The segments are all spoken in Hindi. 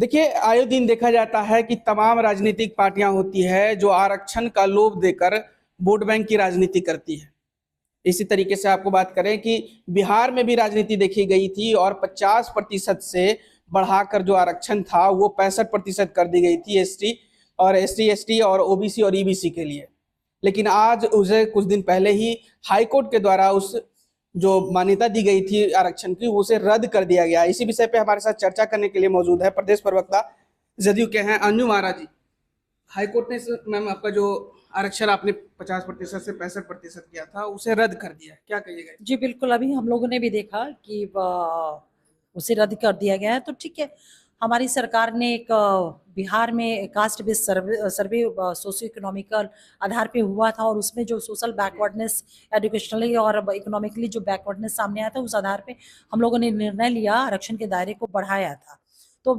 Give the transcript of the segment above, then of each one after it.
देखिए, आए दिन देखा जाता है कि तमाम राजनीतिक पार्टियां होती है जो आरक्षण का लोभ देकर वोट बैंक की राजनीति करती है। इसी तरीके से आपको बात करें कि बिहार में भी राजनीति देखी गई थी और 50% से बढ़ाकर जो आरक्षण था वो 65% कर दी गई थी एसटी और ओबीसी और ईबीसी के लिए। लेकिन आज उसे कुछ दिन पहले ही हाई कोर्ट के द्वारा उस जो मान्यता दी गई थी आरक्षण की उसे रद्द कर दिया गया। इसी विषय पे हमारे साथ चर्चा करने के लिए मौजूद है प्रदेश प्रवक्ता जदयू के हैं अंजू महाराज जी। हाईकोर्ट ने मैम आपका जो आरक्षण आपने 50% से 65% किया था उसे रद्द कर दिया, क्या कहिएगा? जी बिल्कुल, अभी हम लोगों ने भी देखा कि उसे रद्द कर दिया गया है। तो ठीक है, हमारी सरकार ने एक बिहार में caste based survey socio economical आधार पे हुआ था और उसमें जो सोशल बैकवर्डनेस, एजुकेशनली और इकोनॉमिकली जो बैकवर्डनेस सामने आया था, उस आधार पे हम लोगों ने निर्णय लिया, आरक्षण के दायरे को बढ़ाया था। तो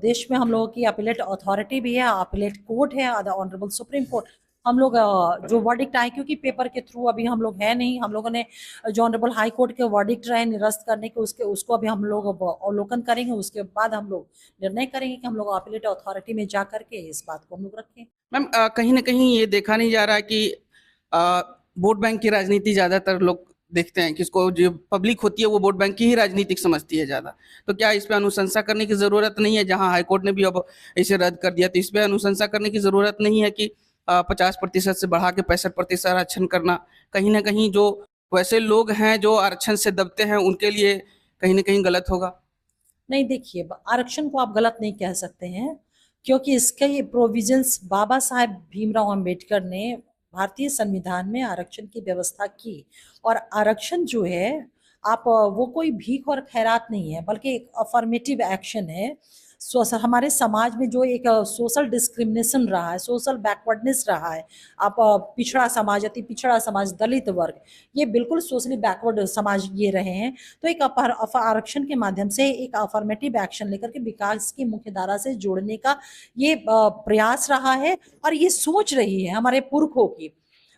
देश में हम लोगों की अपीलेट अथॉरिटी भी है, अपीलेट कोर्ट है, ऑनरेबल सुप्रीम कोर्ट। हम लोग जो वर्डिक्ट आए, क्योंकि पेपर के थ्रू अभी हम लोग है नहीं, हम लोगों ने जो ऑनरेबल हाई कोर्ट के वर्डिक्ट रहे निरस्त करने के, उसको अभी हम लोग अवलोकन करेंगे। उसके बाद हम लोग निर्णय करेंगे कि हम लोग अपीलेट अथॉरिटी में जा करके इस बात को हम लोग रखें। मैम, कहीं ना कहीं ये देखा नहीं जा रहा कि वोट बैंक की राजनीति ज्यादातर लोग देखते हैं, किसको जो पब्लिक होती है वो वोट बैंक की ही राजनीतिक समझती है ज्यादा। तो क्या इस पे अनुशंसा करने की जरूरत नहीं है? जहां हाईकोर्ट ने भी अब इसे रद्द कर दिया तो इस पे अनुशंसा करने की जरूरत नहीं है कि 50% से बढ़ा के 65% आरक्षण करना कहीं ना कहीं जो वैसे लोग हैं जो आरक्षण से दबते हैं उनके लिए कहीं ना कहीं गलत होगा? नहीं, देखिए, आरक्षण को आप गलत नहीं कह सकते हैं, क्योंकि इसके ये प्रोविजंस बाबा साहेब भीमराव अंबेडकर ने भारतीय संविधान में आरक्षण की व्यवस्था की। और आरक्षण जो है, आप वो कोई भीख और खैरात नहीं है, बल्कि एक अफर्मेटिव एक्शन है। हमारे समाज में जो एक सोशल डिस्क्रिमिनेशन रहा है, सोशल बैकवर्डनेस रहा है, आप पिछड़ा समाज, अति पिछड़ा समाज, दलित वर्ग, ये बिल्कुल सोशली बैकवर्ड समाज ये रहे हैं। तो एक आरक्षण के माध्यम से एक अफर्मेटिव एक्शन लेकर के विकास की मुख्य धारा से जोड़ने का ये प्रयास रहा है और ये सोच रही है हमारे पुरखों की।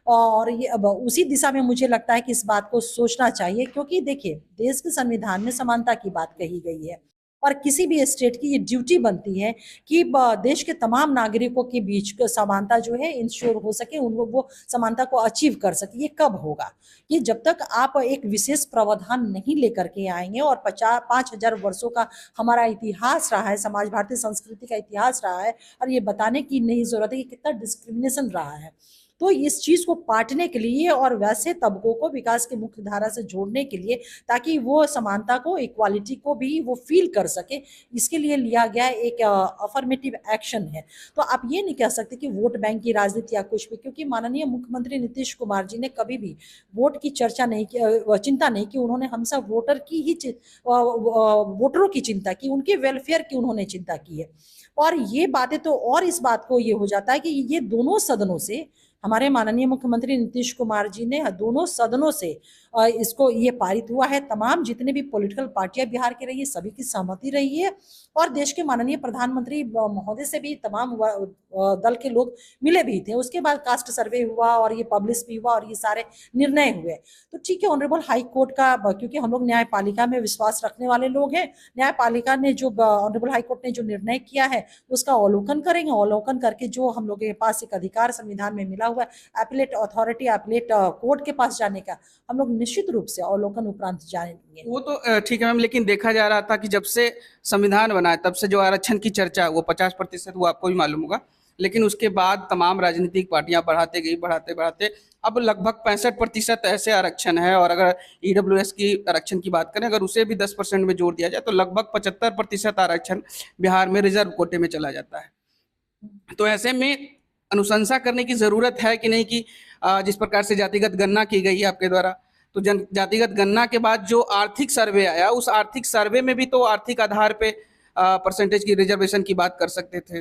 और ये अब उसी दिशा में मुझे लगता है कि इस बात को सोचना चाहिए, क्योंकि देखिए, देश के संविधान में समानता की बात कही गई है और किसी भी स्टेट की ये ड्यूटी बनती है कि देश के तमाम नागरिकों के बीच समानता जो है इंश्योर हो सके, उनको वो समानता को अचीव कर सके। ये कब होगा? ये जब तक आप एक विशेष प्रावधान नहीं लेकर के आएंगे। और 5,000 वर्षों का हमारा इतिहास रहा है, समाज, भारतीय संस्कृति का इतिहास रहा है, और ये बताने की नहीं जरूरत है कि कितना डिस्क्रिमिनेशन रहा है। तो इस चीज को पाटने के लिए और वैसे तबकों को विकास की मुख्य धारा से जोड़ने के लिए, ताकि वो समानता को, इक्वालिटी को भी वो फील कर सके, इसके लिए लिया गया एक अफर्मेटिव एक्शन है। तो आप ये नहीं कह सकते कि वोट बैंक की राजनीति या कुछ भी, क्योंकि माननीय मुख्यमंत्री नीतीश कुमार जी ने कभी भी वोट की चर्चा नहीं की, चिंता नहीं की। उन्होंने हमेशा वोटर की ही वोटरों की चिंता की, उनके वेलफेयर की उन्होंने चिंता की है। और ये बातें तो, और इस बात को ये हो जाता है कि ये दोनों सदनों से हमारे माननीय मुख्यमंत्री नीतीश कुमार जी ने दोनों सदनों से इसको ये पारित हुआ है। तमाम जितने भी पॉलिटिकल पार्टियां बिहार की रही है, सभी की सहमति रही है। और देश के माननीय प्रधानमंत्री महोदय से भी तमाम दल के लोग मिले भी थे। उसके बाद कास्ट सर्वे हुआ और ये पब्लिश भी हुआ और ये सारे निर्णय हुए। तो ठीक है, ऑनरेबल हाई कोर्ट का, क्योंकि हम लोग न्यायपालिका में विश्वास रखने वाले लोग हैं, न्यायपालिका ने जो ऑनरेबल हाई कोर्ट ने जो निर्णय किया है उसका अवलोकन करेंगे। अवलोकन करके जो हम लोग के पास एक अधिकार संविधान में मिला हुआ है, एपीलेट अथॉरिटी, एपीलेट कोर्ट के पास जाने का, हम लोग निश्चित रूप से अवलोकन उपरांत जानेंगे। वो तो ठीक है मैम, लेकिन देखा जा रहा था कि जब से संविधान बना है तब से जो आरक्षण की चर्चा है वो 50% वो आपको भी मालूम होगा। लेकिन उसके बाद तमाम राजनीतिक पार्टियां बढ़ाते गई, बढ़ाते बढ़ाते अब लगभग 65% ऐसे आरक्षण है। और अगर ईडब्ल्यूएस की आरक्षण की बात करें, अगर उसे भी 10% में जोड़ दिया जाए तो लगभग 75% आरक्षण बिहार में रिजर्व कोटे में चला जाता है। तो ऐसे में अनुशंसा करने की जरूरत है कि नहीं कि जिस प्रकार से जातिगत गणना की गई है आपके द्वारा, तो जातिगत गणना के बाद जो आर्थिक सर्वे आया उस आर्थिक सर्वे में भी तो आर्थिक आधार पे परसेंटेज की रिजर्वेशन की बात कर सकते थे।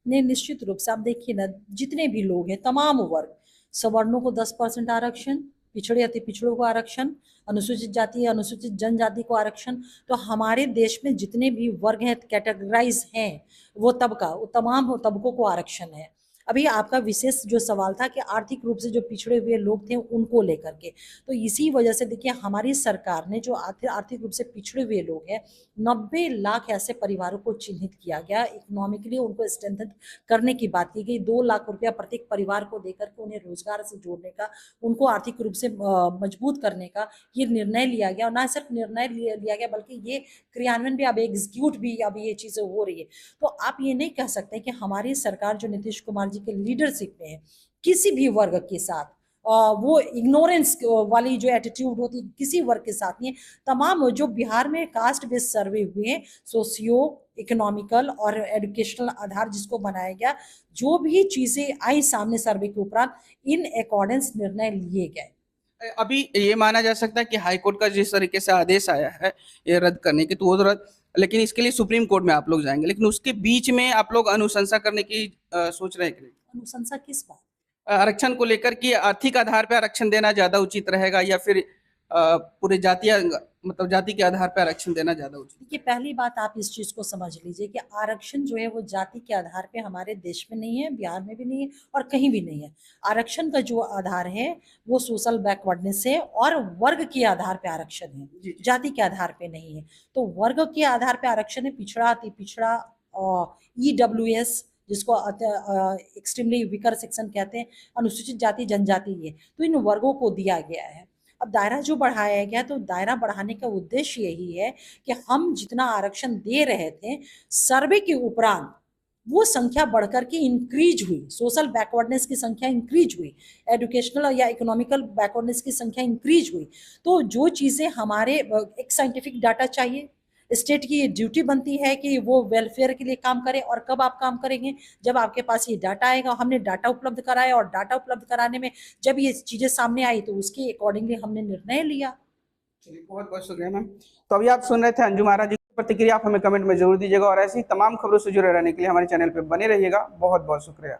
नहीं, निश्चित रूप से आप देखिए ना, जितने भी लोग हैं, तमाम वर्ग, सवर्णों को 10% आरक्षण, पिछड़े अति पिछड़ों को आरक्षण, अनुसूचित जाति, अनुसूचित जनजाति को आरक्षण। तो हमारे देश में जितने भी वर्ग हैं, कैटेगराइज हैं, वो तबका, वो तमाम तबकों को आरक्षण है। अभी आपका विशेष जो सवाल था कि आर्थिक रूप से जो पिछड़े हुए लोग थे उनको लेकर के, तो इसी वजह से देखिए हमारी सरकार ने जो आर्थिक रूप से पिछड़े हुए लोग हैं 90 लाख ऐसे परिवारों को चिन्हित किया गया, इकोनॉमिकली उनको स्ट्रेंथन करने की बात की गई, 2 लाख रुपया प्रत्येक परिवार को देकर के उन्हें रोजगार से जोड़ने का, उनको आर्थिक रूप से मजबूत करने का ये निर्णय लिया गया। और ना सिर्फ निर्णय लिया गया बल्कि ये क्रियान्वयन भी अब एग्जीक्यूट भी अब ये चीजें हो रही है। तो आप ये नहीं कह सकते कि हमारी सरकार जो नीतीश कुमार जी के लीडरशिप में है किसी भी वर्ग के साथ वो इग्नोरेंस वाली जो एटीट्यूड होती है किसी वर्ग के साथ नहीं है। तमाम जो बिहार में कास्ट बेस्ड सर्वे हुए हैं, सोशियो इकोनॉमिकल और एजुकेशनल आधार जिसको बनाया गया, जो भी चीजें आई सामने सर्वे के उपरांत इन अकॉर्डेंस निर्णय लिए गए। अभी ये माना जा सकता है कि हाई कोर्ट का जिस तरीके से आदेश आया है ये रद्द करने की, तो वो रद्द, लेकिन इसके लिए सुप्रीम कोर्ट में आप लोग जाएंगे, लेकिन उसके बीच में आप लोग अनुशंसा करने की सोच रहे हैं कि नहीं? अनुशंसा किस बात? आरक्षण को लेकर कि आर्थिक आधार पर आरक्षण देना ज्यादा उचित रहेगा या फिर पूरे जातीय मतलब जाति के आधार पर आरक्षण देना ज्यादा उचित? देखिए पहली बात आप इस चीज को समझ लीजिए कि आरक्षण जो है वो जाति के आधार पे हमारे देश में नहीं है, बिहार में भी नहीं है और कहीं भी नहीं है। आरक्षण का जो आधार है वो सोशल बैकवर्डनेस है और वर्ग के आधार पे आरक्षण है, जाति के आधार पे नहीं है। तो वर्ग के आधार पे आरक्षण है, पिछड़ा अति पिछड़ा EWS जिसको एक्सट्रीमली वीकर सेक्शन कहते हैं, अनुसूचित जाति जनजाति, ये तो इन वर्गों को दिया गया है। अब दायरा जो बढ़ाया गया तो दायरा बढ़ाने का उद्देश्य यही है कि हम जितना आरक्षण दे रहे थे सर्वे के उपरांत वो संख्या बढ़कर के इंक्रीज हुई, सोशल बैकवर्डनेस की संख्या इंक्रीज हुई, एजुकेशनल या इकोनॉमिकल बैकवर्डनेस की संख्या इंक्रीज हुई। तो जो चीजें हमारे एक साइंटिफिक डाटा चाहिए, स्टेट की ये ड्यूटी बनती है कि वो वेलफेयर के लिए काम करे। और कब आप काम करेंगे? जब आपके पास ये डाटा आएगा। हमने डाटा उपलब्ध कराया और डाटा उपलब्ध कराने में जब ये चीजें सामने आई तो उसके अकॉर्डिंगली हमने निर्णय लिया। चलिए बहुत बहुत शुक्रिया मैम। तो अभी आप सुन रहे थे अंजुम आरा जी की प्रतिक्रिया, आप हमें कमेंट में जरूर दीजिएगा और ऐसी तमाम खबरों से जुड़े रहने के लिए हमारे चैनल पर बने रहिएगा। बहुत बहुत शुक्रिया।